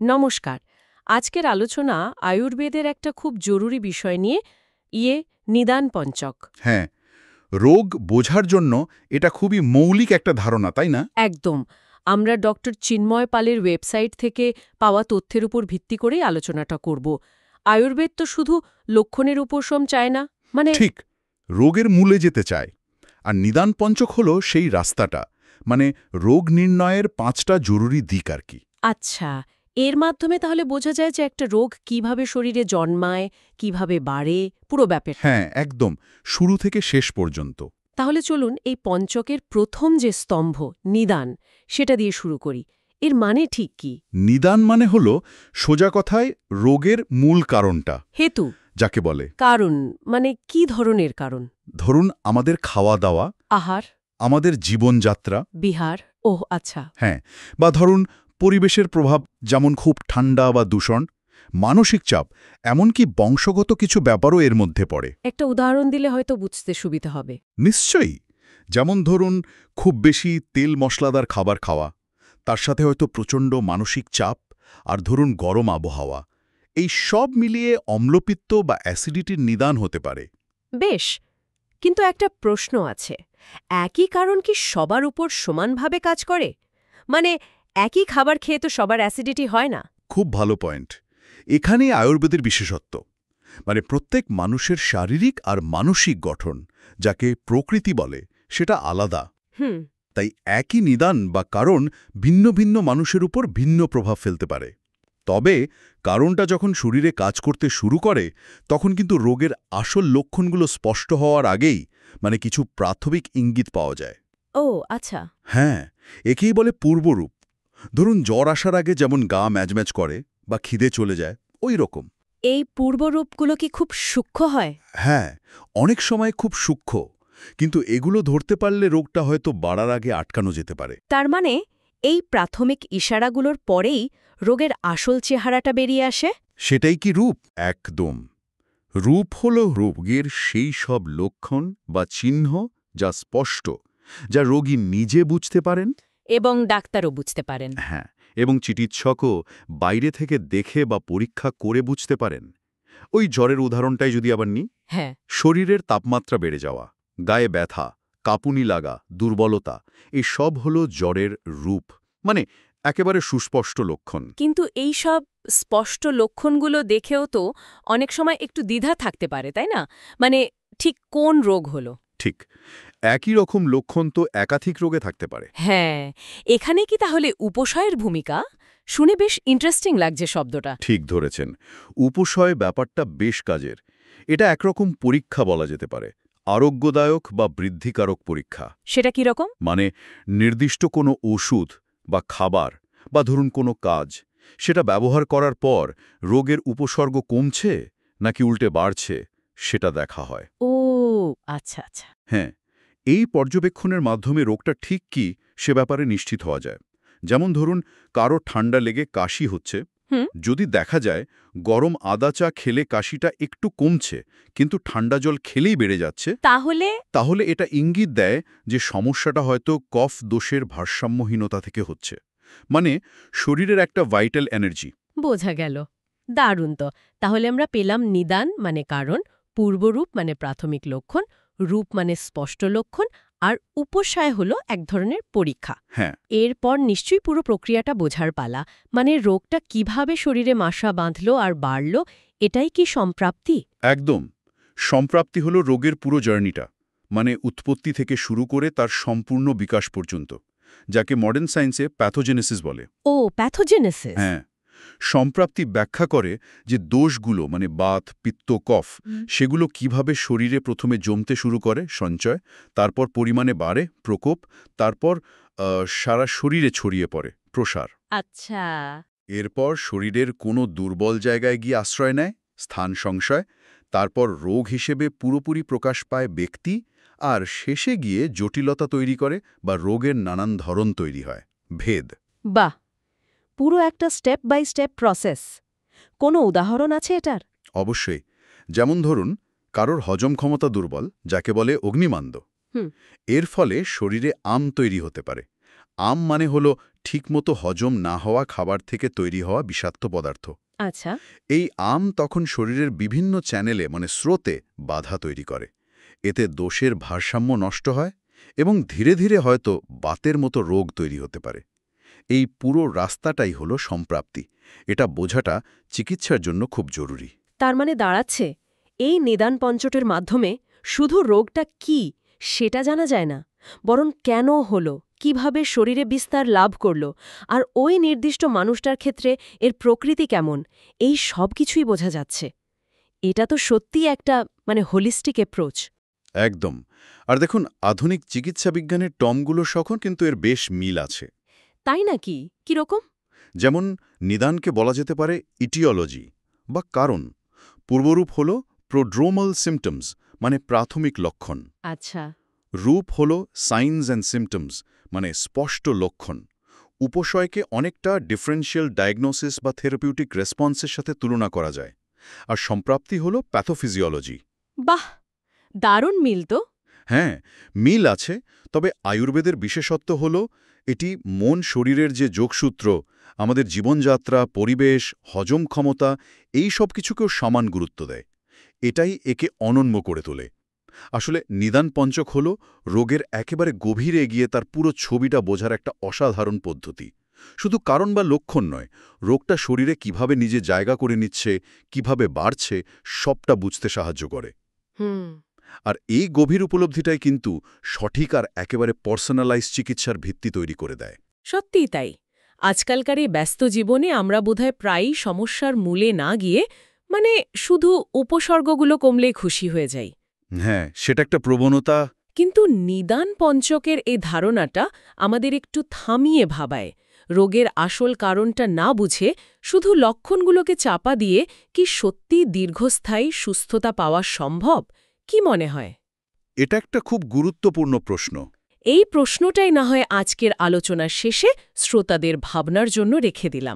নমস্কার। আজকের আলোচনা আয়ুর্বেদের একটা খুব জরুরি বিষয় নিয়ে নিদান পঞ্চক। হ্যাঁ, রোগ বোঝার জন্য এটা খুবই মৌলিক একটা ধারণা, তাই না? একদম। আমরা ডক্টর চিন্ময় পালের ওয়েবসাইট থেকে পাওয়া তথ্যের উপর ভিত্তি করেই আলোচনাটা করব। আয়ুর্বেদ তো শুধু লক্ষণের উপশম চায় না, মানে ঠিক, রোগের মূলে যেতে চায়। আর নিদান পঞ্চক হলো সেই রাস্তাটা, মানে রোগ নির্ণয়ের 5টা জরুরি দিক আর কি। আচ্ছা, এর মাধ্যমে তাহলে বোঝা যায় যে একটা রোগ কিভাবে শরীরে জন্মায়, কিভাবে বাড়ে, পুরো ব্যাপারটা। হ্যাঁ, একদম, শুরু থেকে শেষ পর্যন্ত। তাহলে চলুন এই পঞ্চকের প্রথম যে স্তম্ভ নিদান সেটা দিয়ে শুরু করি। এর মানে ঠিক কি? নিদান মানে হলো সোজা কথায় রোগের মূল কারণটা, হেতু যাকে বলে। কারণ মানে কি ধরনের কারণ? ধরুন আমাদের খাওয়া দাওয়া, আহার, আমাদের জীবনযাত্রা, বিহার, ওহ আচ্ছা। হ্যাঁ, বা ধরুন পরিবেশের প্রভাব, যেমন খুব ঠান্ডা বা দূষণ, মানসিক চাপ, এমনকি বংশগত কিছু ব্যাপারও এর মধ্যে পড়ে। একটা উদাহরণ দিলে হয়তো বুঝতে সুবিধা হবে। নিশ্চয়ই, যেমন ধরুন খুব বেশি তেল মশলাদার খাবার খাওয়া, তার সাথে হয়তো প্রচণ্ড মানসিক চাপ, আর ধরুন গরম আবহাওয়া, এই সব মিলিয়ে অম্লপিত্ত বা অ্যাসিডিটির নিদান হতে পারে। বেশ, কিন্তু একটা প্রশ্ন আছে। একই কারণ কি সবার উপর সমানভাবে কাজ করে? মানে একই খাবার খেয়ে তো সবার অ্যাসিডিটি হয় না। খুব ভালো পয়েন্ট। এখানেই আয়ুর্বেদের বিশেষত্ব। মানে প্রত্যেক মানুষের শারীরিক আর মানসিক গঠন, যাকে প্রকৃতি বলে, সেটা আলাদা। হুম। তাই একই নিদান বা কারণ ভিন্ন ভিন্ন মানুষের উপর ভিন্ন প্রভাব ফেলতে পারে। তবে কারণটা যখন শরীরে কাজ করতে শুরু করে, তখন কিন্তু রোগের আসল লক্ষণগুলো স্পষ্ট হওয়ার আগেই মানে কিছু প্রাথমিক ইঙ্গিত পাওয়া যায়। ও আচ্ছা। হ্যাঁ, একেই বলে পূর্বরূপ। ধরুন জ্বর আসার আগে যেমন গা ম্যাজম্যাজ করে বা খিদে চলে যায়, ওই রকম। এই পূর্বরূপগুলো কি খুব সূক্ষ্ম হয়? হ্যাঁ, অনেক সময় খুব সূক্ষ্ম, কিন্তু এগুলো ধরতে পারলে রোগটা হয়তো বাড়ার আগে আটকানো যেতে পারে। তার মানে এই প্রাথমিক ইশারাগুলোর পরেই রোগের আসল চেহারাটা বেরিয়ে আসে? সেটাই কি রূপ? একদম। রূপ হল রোগের সেই সব লক্ষণ বা চিহ্ন যা স্পষ্ট, যা রোগী নিজে বুঝতে পারেন। এবং ডাক্তারও বুঝতে পারেন। হ্যাঁ, এবং চিকিৎসকও বাইরে থেকে দেখে বা পরীক্ষা করে বুঝতে পারেন। ওই জ্বরের উদাহরণটাই যদি আবার নিই, হ্যাঁ। শরীরের তাপমাত্রা বেড়ে যাওয়া, গায়ে ব্যথা, কাঁপুনি লাগা, দুর্বলতা, এই সব হল জ্বরের রূপ, মানে একেবারে সুস্পষ্ট লক্ষণ। কিন্তু এই সব স্পষ্ট লক্ষণগুলো দেখেও তো অনেক সময় একটু দ্বিধা থাকতে পারে, তাই না? মানে ঠিক কোন রোগ হলো? ঠিক, একই রকম লক্ষণ তো একাধিক রোগে থাকতে পারে। হ্যাঁ, এখানে কি তাহলে উপসয়ের ভূমিকা? শুনে বেশ ইন্টারেস্টিং লাগছে শব্দটা। ঠিক ধরেছেন, উপসয় ব্যাপারটা বেশ কাজের। এটা একরকম পরীক্ষা বলা যেতে পারে, আরোগ্যদায়ক বা বৃদ্ধিকারক পরীক্ষা। সেটা কি রকম? মানে নির্দিষ্ট কোনো ওষুধ বা খাবার বা ধরুন কোনো কাজ, সেটা ব্যবহার করার পর রোগের উপসর্গ কমছে নাকি উল্টে বাড়ছে, সেটা দেখা হয়। ও আচ্ছা আচ্ছা। হ্যাঁ, এই পর্যবেক্ষণের মাধ্যমে রোগটা ঠিক কি সে ব্যাপারে নিশ্চিত হওয়া যায়। যেমন ধরুন কারো ঠান্ডা লেগে কাশি হচ্ছে, হুম। যদি দেখা যায় গরম আদা চা খেলে কাশিটা একটু কমছে কিন্তু ঠান্ডা জল খেলেই বেড়ে যাচ্ছে, তাহলে তাহলে এটা ইঙ্গিত দেয় যে সমস্যাটা হয়তো কফ দোষের ভারসাম্যহীনতা থেকে হচ্ছে। মানে শরীরের একটা ভাইটাল এনার্জি। বোঝা গেল। দারুণ তো। তাহলে আমরা পেলাম নিদান মানে কারণ, পূর্বরূপ মানে প্রাথমিক লক্ষণ, রূপ মানে স্পষ্ট লক্ষণ, আর উপসায় হলো এক ধরনের পরীক্ষা। হ্যাঁ, এরপর নিশ্চয়ই পুরো প্রক্রিয়াটা বোঝার পালা। মানে রোগটা কিভাবে শরীরে মাসা বাঁধল আর বাড়ল, এটাই কি সম্প্রাপ্তি? একদম। সম্প্রাপ্তি হলো রোগের পুরো জার্নিটা, মানে উৎপত্তি থেকে শুরু করে তার সম্পূর্ণ বিকাশ পর্যন্ত, যাকে মডার্ন সায়েন্সে প্যাথোজেনেসিস বলে। ও প্যাথোজেনেসিস। হ্যাঁ, সম্প্রাপ্তি ব্যাখ্যা করে যে দোষগুলো মানে বাত, পিত্ত, কফ, সেগুলো কিভাবে শরীরে প্রথমে জমতে শুরু করে, সঞ্চয়, তারপর পরিমাণে বাড়ে, প্রকোপ, তারপর সারা শরীরে ছড়িয়ে পড়ে, প্রসার। আচ্ছা। এরপর শরীরের কোনো দুর্বল জায়গায় গিয়ে আশ্রয় নেয়, স্থান সংশয়, তারপর রোগ হিসেবে পুরোপুরি প্রকাশ পায় ব্যক্তি, আর শেষে গিয়ে জটিলতা তৈরি করে বা রোগের নানান ধরন তৈরি হয়, ভেদ। বাহ, পুরো একটা স্টেপ বাই স্টেপ প্রসেস। কোনো উদাহরণ আছে এটার? অবশ্যই। যেমন ধরুন কারোর হজম ক্ষমতা দুর্বল, যাকে বলে অগ্নিমান্দ। হুম। এর ফলে শরীরে আম তৈরি হতে পারে। আম মানে হলো ঠিকমতো হজম না হওয়া খাবার থেকে তৈরি হওয়া বিষাক্ত পদার্থ। আচ্ছা। এই আম তখন শরীরের বিভিন্ন চ্যানেলে স্রোতে বাধা তৈরি করে। এতে দোষের ভারসাম্য নষ্ট হয় এবং ধীরে ধীরে হয়তো বাতের মতো রোগ তৈরি হতে পারে। এই পুরো রাস্তাটাই হলো সম্প্রাপ্তি। এটা বোঝাটা চিকিৎসার জন্য খুব জরুরি। তার মানে দাঁড়াচ্ছে এই নিদান পঞ্চকের মাধ্যমে শুধু রোগটা কি সেটা জানা যায় না, বরং কেন হলো, কিভাবে শরীরে বিস্তার লাভ করল, আর ওই নির্দিষ্ট মানুষটার ক্ষেত্রে এর প্রকৃতি কেমন, এই সব কিছুই বোঝা যাচ্ছে। এটা তো সত্যিই একটা হোলিস্টিক অ্যাপ্রোচ। একদম। আর দেখুন, আধুনিক চিকিৎসা বিজ্ঞানের টর্মগুলোর সঙ্গে কিন্তু এর বেশ মিল আছে। তাই নাকি? কিরকম? যেমন নিদানকে বলা যেতে পারে ইটিওলজি বা কারণ। পূর্বরূপ হল প্রোড্রোমাল সিমটমস, প্রাথমিক লক্ষণ। আচ্ছা। রূপ হল সাইনস অ্যান্ড সিমটমস, স্পষ্ট লক্ষণ। উপসয়কে অনেকটা ডিফারেন্সিয়াল ডায়াগনোসিস বা থেরাপিউটিক রেসপন্সের সাথে তুলনা করা যায়। আর সম্প্রাপ্তি হল প্যাথোফিজিওলজি। বাহ, দারুণ মিল তো। হ্যাঁ, মিল আছে, তবে আয়ুর্বেদের বিশেষত্ব হল এটি মন শরীরের যে যোগসূত্র, আমাদের জীবনযাত্রা, পরিবেশ, হজম ক্ষমতা, এই সব কিছুকেও সমান গুরুত্ব দেয়। এটাই একে অনন্য করে তোলে। আসলে নিদান পঞ্চক হল রোগের একেবারে গভীরে গিয়ে তার পুরো ছবিটা বোঝার একটা অসাধারণ পদ্ধতি। শুধু কারণ বা লক্ষণ নয়, রোগটা শরীরে কিভাবে নিজে জায়গা করে নিচ্ছে, কিভাবে বাড়ছে, সবটা বুঝতে সাহায্য করে। আর এই গভীর উপলব্ধিটাই কিন্তু সঠিক আর একেবারে পার্সোনালাইজ চিকিৎসার ভিত্তি তৈরি করে দেয়। সত্যিই তাই। আজকালকার এই ব্যস্ত জীবনে আমরা বোধহয় প্রায়ই সমস্যার মূলে না গিয়ে শুধু উপসর্গগুলো কমলেই খুশি হয়ে যাই। হ্যাঁ, সেটা একটা প্রবণতা। কিন্তু নিদান পঞ্চকের এই ধারণাটা আমাদের একটু থামিয়ে ভাবায়। রোগের আসল কারণটা না বুঝে শুধু লক্ষণগুলোকে চাপা দিয়ে কি সত্যি দীর্ঘস্থায়ী সুস্থতা পাওয়া সম্ভব? কি মনে হয়? এটা একটা খুব গুরুত্বপূর্ণ প্রশ্ন। এই প্রশ্নটাই না হয় আজকের আলোচনার শেষে শ্রোতাদের ভাবনার জন্য রেখে দিলাম।